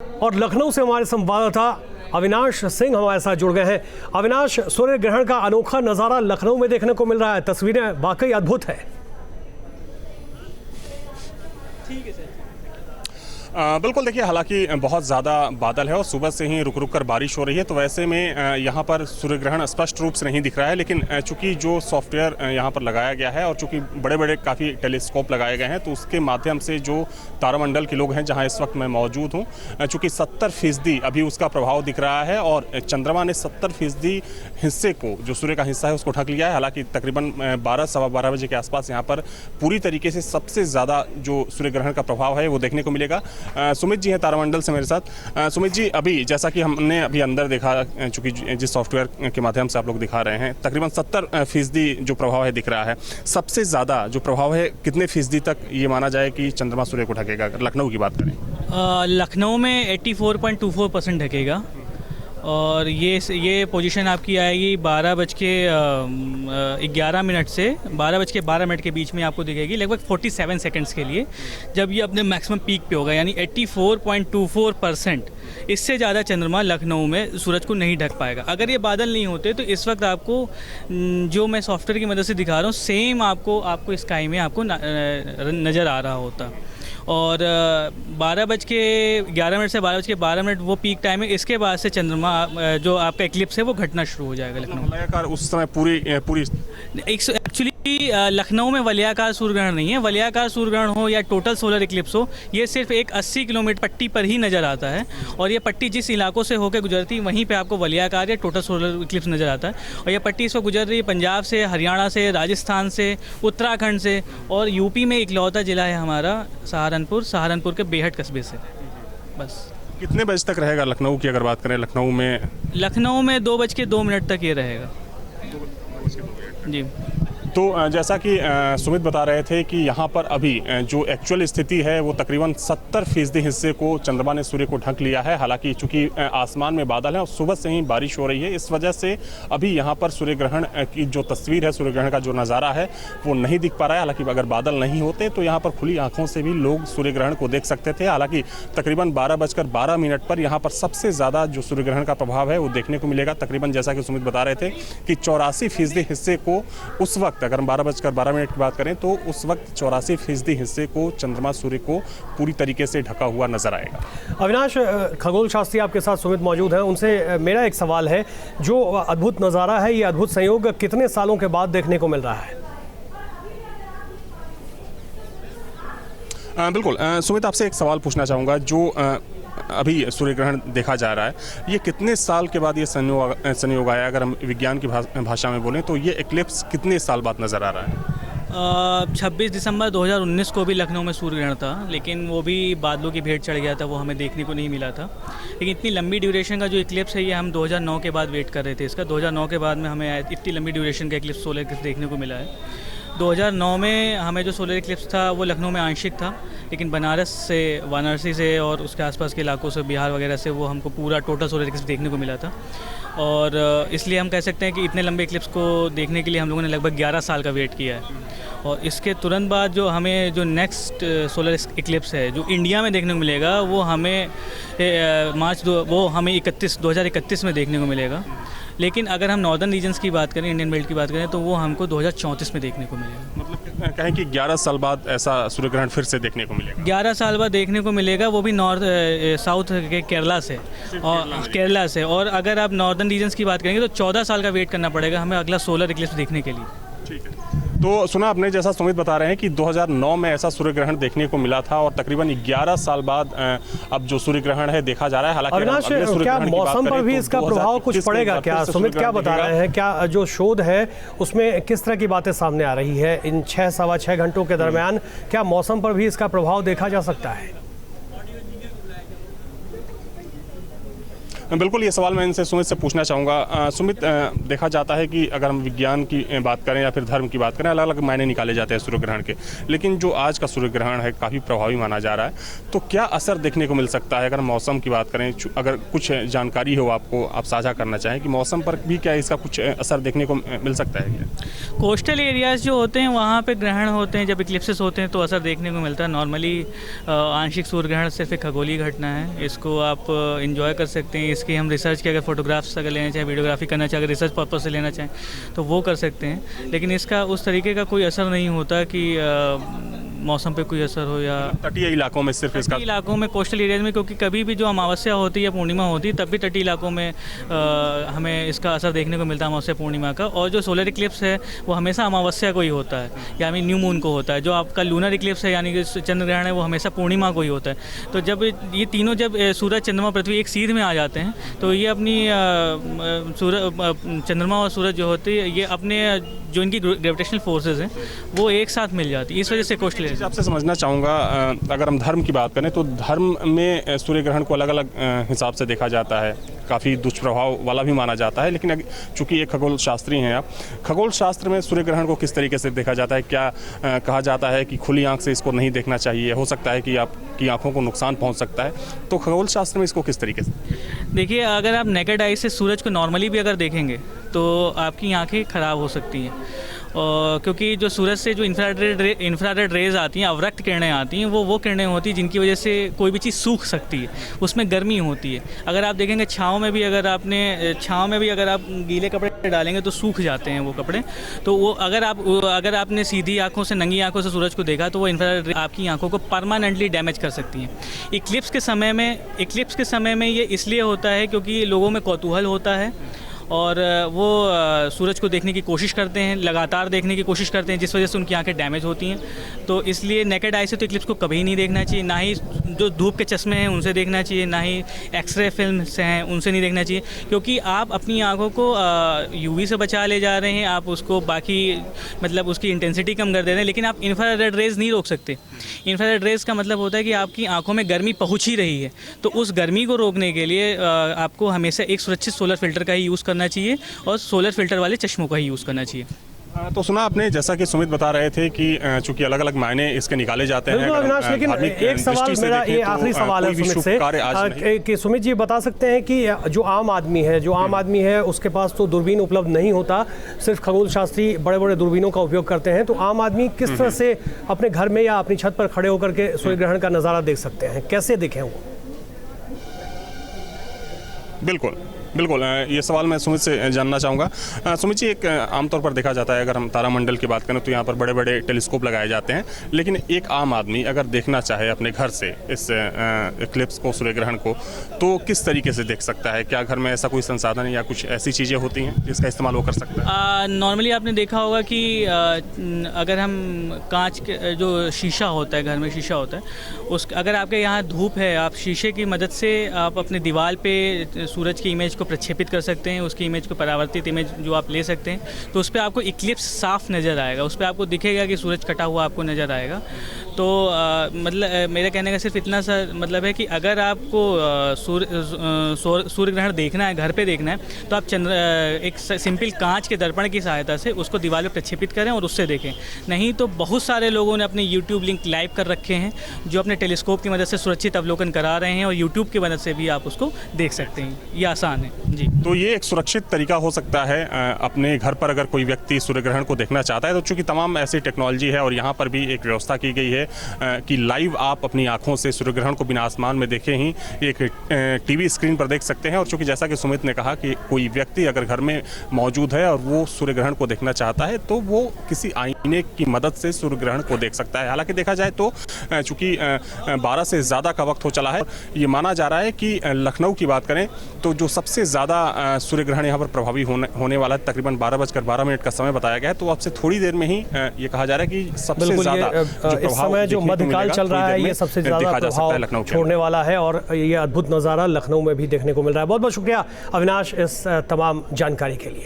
और लखनऊ से हमारे संवाददाता अविनाश सिंह हमारे साथ जुड़ गए हैं। अविनाश, सूर्य ग्रहण का अनोखा नज़ारा लखनऊ में देखने को मिल रहा है, तस्वीरें वाकई अद्भुत है। ठीक है सर। बिल्कुल, देखिए हालांकि बहुत ज़्यादा बादल है और सुबह से ही रुक रुक कर बारिश हो रही है, तो वैसे में यहाँ पर सूर्य ग्रहण स्पष्ट रूप से नहीं दिख रहा है। लेकिन चूंकि जो सॉफ्टवेयर यहाँ पर लगाया गया है और चूंकि बड़े बड़े काफ़ी टेलीस्कोप लगाए गए हैं, तो उसके माध्यम से जो तारामंडल के लोग हैं जहाँ इस वक्त मैं मौजूद हूँ, चूँकि 70% अभी उसका प्रभाव दिख रहा है और चंद्रमा ने 70% हिस्से को, जो सूर्य का हिस्सा है, उसको ढक लिया है। हालाँकि तकरीबन 12-12:15 बजे के आसपास यहाँ पर पूरी तरीके से सबसे ज़्यादा जो सूर्य ग्रहण का प्रभाव है वो देखने को मिलेगा। सुमित जी हैं तारामंडल से मेरे साथ। सुमित जी, अभी जैसा कि हमने अभी अंदर देखा, चूंकि जिस सॉफ्टवेयर के माध्यम से आप लोग दिखा रहे हैं, तकरीबन 70% जो प्रभाव है दिख रहा है। सबसे ज़्यादा जो प्रभाव है कितने फीसदी तक ये माना जाए कि चंद्रमा सूर्य को ढकेगा, अगर लखनऊ की बात करें? लखनऊ में 84.24% ढकेगा और ये पोजीशन आपकी आएगी 12:11 से 12:12 के बीच में आपको दिखेगी, लगभग 47 सेकंड्स के लिए, जब ये अपने मैक्सिमम पीक पे होगा, यानी 84.24%। इससे ज़्यादा चंद्रमा लखनऊ में सूरज को नहीं ढक पाएगा। अगर ये बादल नहीं होते तो इस वक्त आपको जो मैं सॉफ्टवेयर की मदद से दिखा रहा हूँ, सेम आपको स्काई में आपको नज़र आ रहा होता। और 12:11 से 12:12 वो पीक टाइम है। इसके बाद से चंद्रमा जो आपका एक्लिप्स है वो घटना शुरू हो जाएगा लखनऊ में। वलयाकार उस समय पूरी एक्चुअली लखनऊ में वलयाकार सूर्यग्रहण नहीं है। वलयाकार सूर्यग्रहण हो या टोटल सोलर इक्लिप्स हो, ये सिर्फ एक 80 किलोमीटर पट्टी पर ही नज़र आता है, और ये पट्टी जिस इलाकों से होकर गुजरती वहीं पे आपको वलयाकार या टोटल सोलर इक्लिप्स नज़र आता है। और ये पट्टी इसको गुजर रही है पंजाब से, हरियाणा से, राजस्थान से, उत्तराखंड से, और यूपी में इकलौता ज़िला है हमारा सहारनपुर के बेहट कस्बे से। बस। कितने बजे तक रहेगा लखनऊ की अगर बात करें? लखनऊ में 2:02 तक ये रहेगा जी। तो जैसा कि सुमित बता रहे थे कि यहाँ पर अभी जो एक्चुअल स्थिति है वो तकरीबन 70% हिस्से को चंद्रमा ने सूर्य को ढक लिया है। हालांकि चूंकि आसमान में बादल है और सुबह से ही बारिश हो रही है, इस वजह से अभी यहाँ पर सूर्य ग्रहण की जो तस्वीर है, सूर्य ग्रहण का जो नज़ारा है वो नहीं दिख पा रहा है। हालांकि अगर बादल नहीं होते तो यहाँ पर खुली आँखों से भी लोग सूर्य ग्रहण को देख सकते थे। हालांकि तकरीबन 12:12 पर यहाँ पर सबसे ज़्यादा जो सूर्य ग्रहण का प्रभाव है वो देखने को मिलेगा। तकरीबन जैसा कि सुमित बता रहे थे कि 84% हिस्से को उस वक्त, अगर 12:12 की बात करें तो उस वक्त 84% हिस्से को चंद्रमा सूर्य को पूरी तरीके से ढका हुआ नजर आएगा। अविनाश, खगोल शास्त्री आपके साथ सुमित मौजूद हैं, उनसे मेरा एक सवाल है, जो अद्भुत नज़ारा है, ये अद्भुत संयोग कितने सालों के बाद देखने को मिल रहा है? बिल्कुल सुमित, आपसे एक सवाल पूछना चाहूँगा। जो अभी सूर्य ग्रहण देखा जा रहा है, ये कितने साल के बाद ये संयोग आया? अगर हम विज्ञान की भाषा में बोलें तो ये एक्लिप्स कितने साल बाद नज़र आ रहा है? 26 दिसंबर 2019 को भी लखनऊ में सूर्य ग्रहण था, लेकिन वो भी बादलों की भेंट चढ़ गया था, वो हमें देखने को नहीं मिला था। लेकिन इतनी लंबी ड्यूरेशन का जो इक्लिप्स है, ये हम 2009 के बाद वेट कर रहे थे इसका। 2009 के बाद में हमें इतनी लंबी ड्यूरेशन का इक्लिप्स, सोलर इक्लिप्स देखने को मिला है। 2009 में हमें जो सोलर इक्लिप्स था वो लखनऊ में आंशिक था, लेकिन बनारस से, वाराणसी से और उसके आसपास के इलाकों से, बिहार वगैरह से, वो हमको पूरा टोटल सोलर इक्लिप्स देखने को मिला था। और इसलिए हम कह सकते हैं कि इतने लंबे इक्लिप्स को देखने के लिए हम लोगों ने लगभग 11 साल का वेट किया है। और इसके तुरंत बाद जो हमें जो नेक्स्ट सोलर इक्लिप्स है जो इंडिया में देखने को मिलेगा, वो हमें 2031 में देखने को मिलेगा। लेकिन अगर हम नॉर्दर्न रीजन्स की बात करें, इंडियन बेल्ट की बात करें, तो वो हमको 2034 में देखने को मिलेगा। मतलब कहें कि 11 साल बाद ऐसा सूर्य ग्रहण फिर से देखने को मिलेगा? 11 साल बाद देखने को मिलेगा, वो भी साउथ के केरला से। और अगर आप नॉर्दर्न रीजन्स की बात करेंगे तो 14 साल का वेट करना पड़ेगा हमें अगला सोलर इक्लिप्स देखने के लिए। ठीक है। तो सुना आपने, जैसा सुमित बता रहे हैं कि 2009 में ऐसा सूर्य ग्रहण देखने को मिला था और तकरीबन 11 साल बाद अब जो सूर्य ग्रहण है देखा जा रहा है। हालांकि अविनाश, क्या मौसम पर भी इसका प्रभाव कुछ पड़ेगा क्या? सुमित क्या बता रहे हैं, क्या जो शोध है उसमें किस तरह की बातें सामने आ रही है इन 6-6.25 घंटों के दरमियान? क्या मौसम पर भी इसका प्रभाव देखा जा सकता है? बिल्कुल, ये सवाल मैं इनसे सुमित से पूछना चाहूँगा। सुमित, देखा जाता है कि अगर हम विज्ञान की बात करें या फिर धर्म की बात करें, अलग अलग मायने निकाले जाते हैं सूर्य ग्रहण के, लेकिन जो आज का सूर्य ग्रहण है काफ़ी प्रभावी माना जा रहा है। तो क्या असर देखने को मिल सकता है? अगर मौसम की बात करें, अगर कुछ जानकारी हो आपको, आप साझा करना चाहें कि मौसम पर भी क्या इसका कुछ असर देखने को मिल सकता है क्या? कोस्टल एरियाज़ जो होते हैं वहाँ पे ग्रहण होते हैं, जब इक्लिप्सेस होते हैं तो असर देखने को मिलता है। नॉर्मली आंशिक सूर्य ग्रहण सिर्फ एक खगोलीय घटना है, इसको आप इंजॉय कर सकते हैं। इसकी हम रिसर्च की अगर फोटोग्राफ्स अगर लेना चाहें, वीडियोग्राफी करना चाहें, अगर रिसर्च पर्पज से लेना चाहें तो वो कर सकते हैं, लेकिन इसका उस तरीके का कोई असर नहीं होता कि मौसम पे कोई असर हो या तटीय इलाकों में सिर्फ इसका, इलाकों में, कोस्टल एरियाज में, क्योंकि कभी भी जो अमावस्या होती है या पूर्णिमा होती है तब भी तटीय इलाकों में हमें इसका असर देखने को मिलता है, अमावस्या पूर्णिमा का। और जो सोलर इक्लिप्स है वो हमेशा अमावस्या को ही होता है, यानी न्यू मून को होता है। जो आपका लूनर इक्लिप्स है यानी कि चंद्र ग्रहण है वो हमेशा पूर्णिमा को ही होता है। तो जब ये तीनों, जब सूरज, चंद्रमा, पृथ्वी एक सीध में आ जाते हैं तो ये अपनी चंद्रमा और सूरज जो होती है ये अपने जो इनकी ग्रेविटेशनल फोर्सेज हैं वो एक साथ मिल जाती है, इस वजह से कोस्टल एरिया। आपसे समझना चाहूँगा, अगर हम धर्म की बात करें तो धर्म में सूर्य ग्रहण को अलग अलग हिसाब से देखा जाता है, काफ़ी दुष्प्रभाव वाला भी माना जाता है, लेकिन चूंकि एक खगोल शास्त्री हैं आप, खगोल शास्त्र में सूर्य ग्रहण को किस तरीके से देखा जाता है? क्या कहा जाता है कि खुली आंख से इसको नहीं देखना चाहिए, हो सकता है कि आपकी आंखों को नुकसान पहुंच सकता है, तो खगोल शास्त्र में इसको किस तरीके से? देखिए, अगर आप नेकेड आई से सूरज को नॉर्मली भी अगर देखेंगे तो आपकी आंखें ख़राब हो सकती हैं, क्योंकि जो सूरज से जो इंफ्रारेड रेज आती हैं, अवरक्त किरणें आती हैं, वो किरणें होती हैं जिनकी वजह से कोई भी चीज़ सूख सकती है, उसमें गर्मी होती है। अगर आप देखेंगे छाँव में भी अगर आप गीले कपड़े डालेंगे तो सूख जाते हैं वो कपड़े। तो वो अगर आपने सीधी आंखों से, नंगी आंखों से सूरज को देखा तो वो इंफ्रारेड आपकी आंखों को परमानेंटली डैमेज कर सकती हैं। इक्लिप्स के समय में ये इसलिए होता है क्योंकि लोगों में कौतूहल होता है और वो सूरज को देखने की कोशिश करते हैं, लगातार देखने की कोशिश करते हैं, जिस वजह से उनकी आंखें डैमेज होती हैं। तो इसलिए नेकेड आई से तो इक्लिप्स को कभी नहीं देखना चाहिए, ना ही जो धूप के चश्मे हैं उनसे देखना चाहिए, ना ही एक्सरे फिल्म से हैं उनसे नहीं देखना चाहिए, क्योंकि आप अपनी आंखों को यूवी से बचा ले जा रहे हैं, आप उसको बाकी मतलब उसकी इंटेंसिटी कम कर दे रहे हैं, लेकिन आप इंफ्रारेड रेज नहीं रोक सकते। इंफ्रारेड रेज का मतलब होता है कि आपकी आंखों में गर्मी पहुँच ही रही है, तो उस गर्मी को रोकने के लिए आपको हमेशा एक सुरक्षित सोलर फिल्टर का ही यूज़ करना चाहिए और सोलर फिल्टर वाले चश्मों का ही यूज़ करना चाहिए। तो सुना आपने, जैसा कि सुमित बता रहे थे कि चूंकि अलग अलग मायने इसके निकाले जाते हैं। अविनाश, लेकिन एक सवाल मेरा ये आखिरी सवाल है सुमित से कि सुमित जी बता सकते हैं कि जो आम आदमी है उसके पास तो दूरबीन उपलब्ध नहीं होता, सिर्फ खगोल शास्त्री बड़े बड़े दूरबीनों का उपयोग करते हैं, तो आम आदमी किस तरह से अपने घर में या अपनी छत पर खड़े होकर के सूर्य ग्रहण का नज़ारा देख सकते हैं, कैसे देखें वो? बिल्कुल, ये सवाल मैं सुमित से जानना चाहूँगा। सुमित जी, एक आमतौर पर देखा जाता है, अगर हम तारामंडल की बात करें तो यहाँ पर बड़े बड़े टेलीस्कोप लगाए जाते हैं, लेकिन एक आम आदमी अगर देखना चाहे अपने घर से इस इक्लिप्स को, सूर्य ग्रहण को, तो किस तरीके से देख सकता है? क्या घर में ऐसा कोई संसाधन या कुछ ऐसी चीज़ें होती हैं जिसका इस्तेमाल वो कर सकता है? नॉर्मली आपने देखा होगा कि अगर हम कांच के जो शीशा होता है, घर में शीशा होता है, अगर आपके यहाँ धूप है, आप शीशे की मदद से आप अपने दीवार पे सूरज की इमेज को प्रक्षेपित कर सकते हैं, उसकी इमेज को, परावर्तित इमेज जो आप ले सकते हैं, तो उस पर आपको इक्लिप्स साफ नज़र आएगा, उस पर आपको दिखेगा कि सूरज कटा हुआ आपको नज़र आएगा। तो मतलब मेरे कहने का सिर्फ इतना सा मतलब है कि अगर आपको सूर्य ग्रहण देखना है, घर पे देखना है, तो आप एक सिंपल कांच के दर्पण की सहायता से उसको दीवार पर प्रक्षेपित करें और उससे देखें। नहीं तो बहुत सारे लोगों ने अपने यूट्यूब लिंक लाइव कर रखे हैं जो अपने टेलीस्कोप की मदद से सुरक्षित अवलोकन करा रहे हैं, और यूट्यूब की मदद से भी आप उसको देख सकते हैं, ये आसान है जी। तो ये एक सुरक्षित तरीका हो सकता है अपने घर पर अगर कोई व्यक्ति सूर्य ग्रहण को देखना चाहता है, तो चूंकि तमाम ऐसी टेक्नोलॉजी है और यहाँ पर भी एक व्यवस्था की गई है कि लाइव आप अपनी आंखों से सूर्य ग्रहण को बिना आसमान में देखे ही एक टीवी स्क्रीन पर देख सकते हैं। और चूंकि जैसा कि सुमित ने कहा कि कोई व्यक्ति अगर घर में मौजूद है और वो सूर्य ग्रहण को देखना चाहता है तो वो किसी आईने की मदद से सूर्य ग्रहण को देख सकता है। हालांकि देखा जाए तो चूंकि 12 से ज़्यादा का वक्त हो चला है, ये माना जा रहा है कि लखनऊ की बात करें तो जो सबसे ज़्यादा सूर्य ग्रहण यहाँ पर प्रभावी होने वाला है, तकरीबन 12:12 का समय बताया गया है। तो अब से थोड़ी देर में ही ये कहा जा रहा है कि सबसे ज़्यादा इस समय जो मध्यकाल चल रहा है ये सबसे ज़्यादा प्रभाव छोड़ने वाला है, और ये अद्भुत नज़ारा लखनऊ में भी देखने को मिल रहा है। बहुत बहुत शुक्रिया अविनाश इस तमाम जानकारी के लिए।